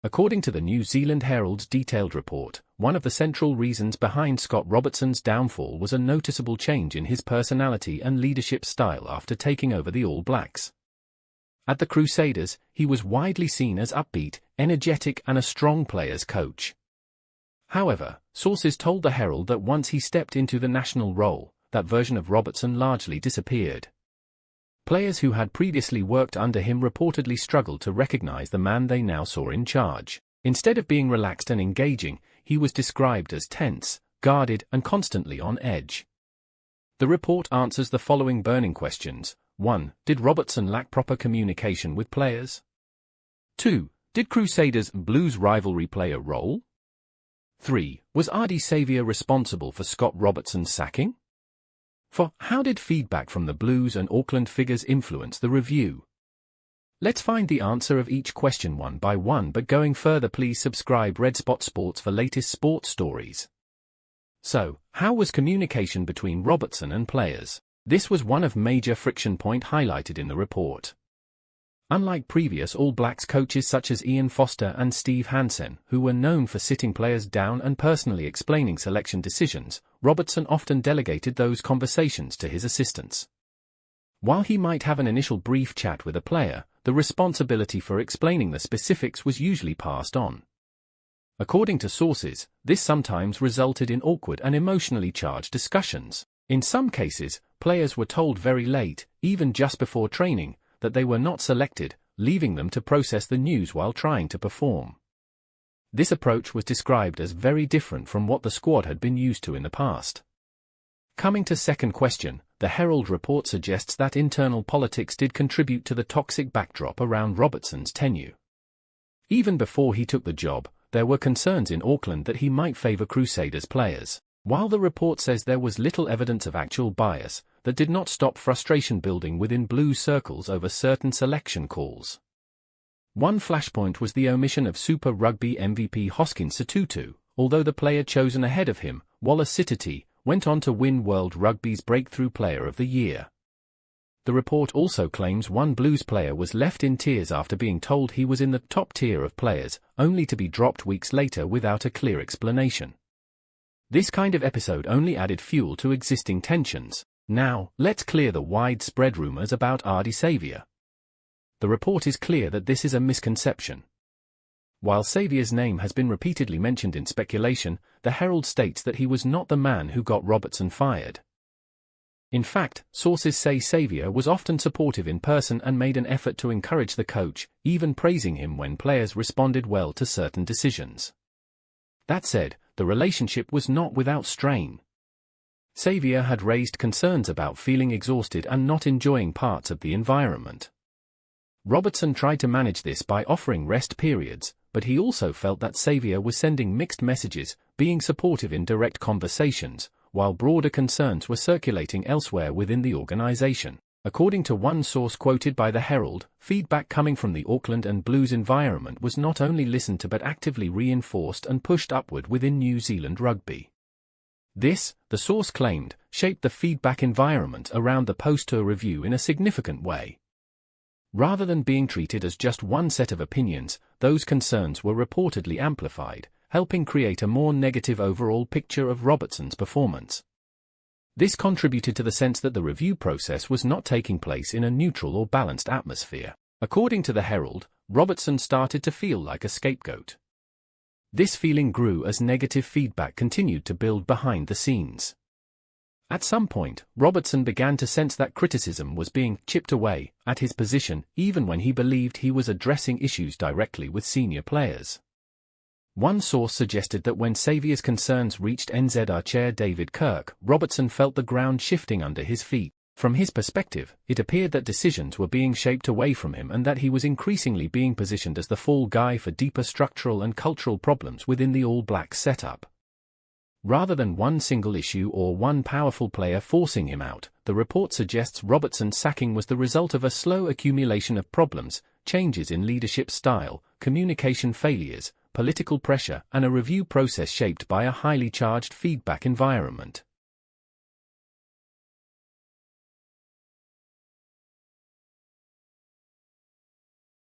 According to the New Zealand Herald's detailed report, one of the central reasons behind Scott Robertson's downfall was a noticeable change in his personality and leadership style after taking over the All Blacks. At the Crusaders, he was widely seen as upbeat, energetic and a strong players' coach. However, sources told the Herald that once he stepped into the national role, that version of Robertson largely disappeared. Players who had previously worked under him reportedly struggled to recognize the man they now saw in charge. Instead of being relaxed and engaging, he was described as tense, guarded, and constantly on edge. The report answers the following burning questions. 1. Did Robertson lack proper communication with players? 2. Did Crusaders-Blues rivalry play a role? 3. Was Ardie Saviour responsible for Scott Robertson's sacking? 4. How did feedback from the Blues and Auckland figures influence the review? Let's find the answer of each question one by one, but going further, please subscribe Red Spot Sports for latest sports stories. So, how was communication between Robertson and players? This was one of major friction point highlighted in the report. Unlike previous All Blacks coaches such as Ian Foster and Steve Hansen, who were known for sitting players down and personally explaining selection decisions, Robertson often delegated those conversations to his assistants. While he might have an initial brief chat with a player, the responsibility for explaining the specifics was usually passed on. According to sources, this sometimes resulted in awkward and emotionally charged discussions. In some cases, players were told very late, even just before training, that they were not selected, leaving them to process the news while trying to perform. This approach was described as very different from what the squad had been used to in the past. Coming to second question, the Herald report suggests that internal politics did contribute to the toxic backdrop around Robertson's tenure. Even before he took the job, there were concerns in Auckland that he might favour Crusaders players. While the report says there was little evidence of actual bias, that did not stop frustration building within Blues circles over certain selection calls. One flashpoint was the omission of Super Rugby MVP Hoskins Sotutu, although the player chosen ahead of him, Wallace Sititi, went on to win World Rugby's Breakthrough Player of the Year. The report also claims one Blues player was left in tears after being told he was in the top tier of players, only to be dropped weeks later without a clear explanation. This kind of episode only added fuel to existing tensions. Now, let's clear the widespread rumors about Ardie Saviour. The report is clear that this is a misconception. While Saviour's name has been repeatedly mentioned in speculation, the Herald states that he was not the man who got Robertson fired. In fact, sources say Saviour was often supportive in person and made an effort to encourage the coach, even praising him when players responded well to certain decisions. That said, the relationship was not without strain. Saviour had raised concerns about feeling exhausted and not enjoying parts of the environment. Robertson tried to manage this by offering rest periods, but he also felt that Saviour was sending mixed messages, being supportive in direct conversations, while broader concerns were circulating elsewhere within the organisation. According to one source quoted by the Herald, feedback coming from the Auckland and Blues environment was not only listened to but actively reinforced and pushed upward within New Zealand Rugby. This, the source claimed, shaped the feedback environment around the post-tour review in a significant way. Rather than being treated as just one set of opinions, those concerns were reportedly amplified, helping create a more negative overall picture of Robertson's performance. This contributed to the sense that the review process was not taking place in a neutral or balanced atmosphere. According to the Herald, Robertson started to feel like a scapegoat. This feeling grew as negative feedback continued to build behind the scenes. At some point, Robertson began to sense that criticism was being chipped away at his position, even when he believed he was addressing issues directly with senior players. One source suggested that when Saviour's concerns reached NZR chair David Kirk, Robertson felt the ground shifting under his feet. From his perspective, it appeared that decisions were being shaped away from him and that he was increasingly being positioned as the fall guy for deeper structural and cultural problems within the All Blacks setup. Rather than one single issue or one powerful player forcing him out, the report suggests Robertson's sacking was the result of a slow accumulation of problems, changes in leadership style, communication failures, political pressure, and a review process shaped by a highly charged feedback environment.